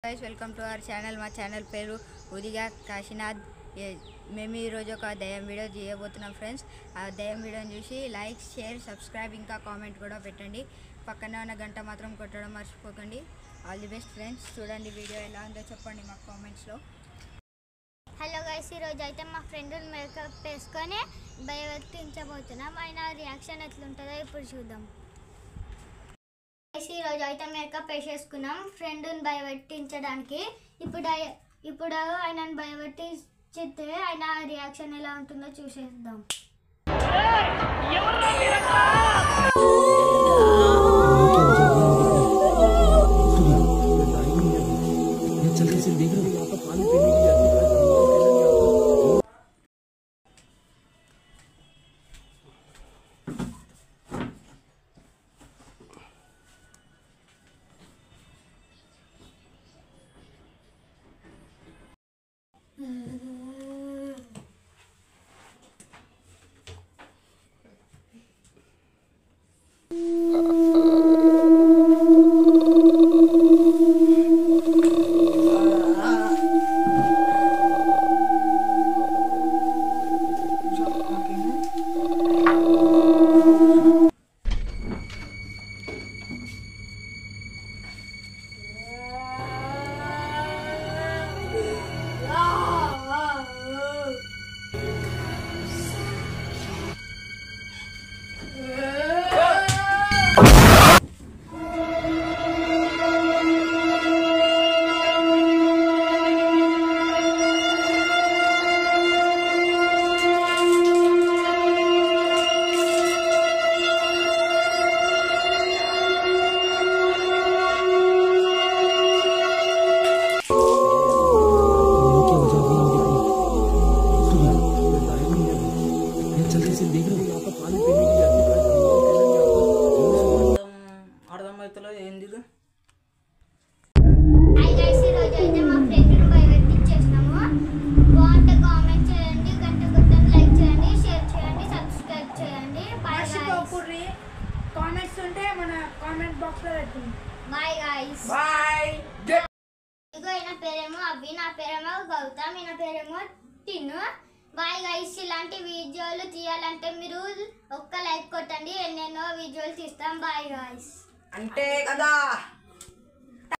guys welcome to our channel మా channel పేరు ఉదిగా కాశీనాథ్ మేము ఈ రోజు ఒక దయ్యం వీడియో చేయబోతున్నాం ఫ్రెండ్స్ ఆ దయ్యం వీడియోని చూసి లైక్ షేర్ సబ్స్క్రైబ్ ఇంకా కామెంట్ కూడా పెట్టండి పక్కనే ఉన్న గంట మాత్రం కొట్టడం మర్చిపోకండి ఆల్ ది బెస్ట్ ఫ్రెండ్స్ చూడండి వీడియో ఎలా ఉందో చెప్పండి మా కామెంట్స్ లో హలో గైస్ ఈ రోజు అయితే మా ఫ్రెండ్ మేకప్ వేసుకొని భయపెట్టించబోతున్నాం ఆయన రియాక్షన్ ఎట్లుంటుందో ఇప్పుడు చూద్దాం ఈ రోజు అయితే మేకప్ వేసేసుకున్నాం ఫ్రెండ్ని భయపెట్టించడానికి ఇప్పుడు ఆయనను భయపెట్టించితే ఆయన రియాక్షన్ ఎలా ఉంటుందో చూసేద్దాం కామెంట్స్ ఉంటే మన కామెంట్ బాక్స్ లో పెట్టండి బాయ్ గైస్ బాయ్ ఇగో ఈయన పేరేమో అవి నా పేరేమో గౌతమ్ ఈయన పేరేమో టిను బాయ్ గైస్ ఇలాంటి వీడియోలు తీయాలంటే మీరు ఒక్క లైక్ కొట్టండి ఎన్నెన్నో వీడియోలు తీస్తాం బాయ్ గైస్ అంటే కదా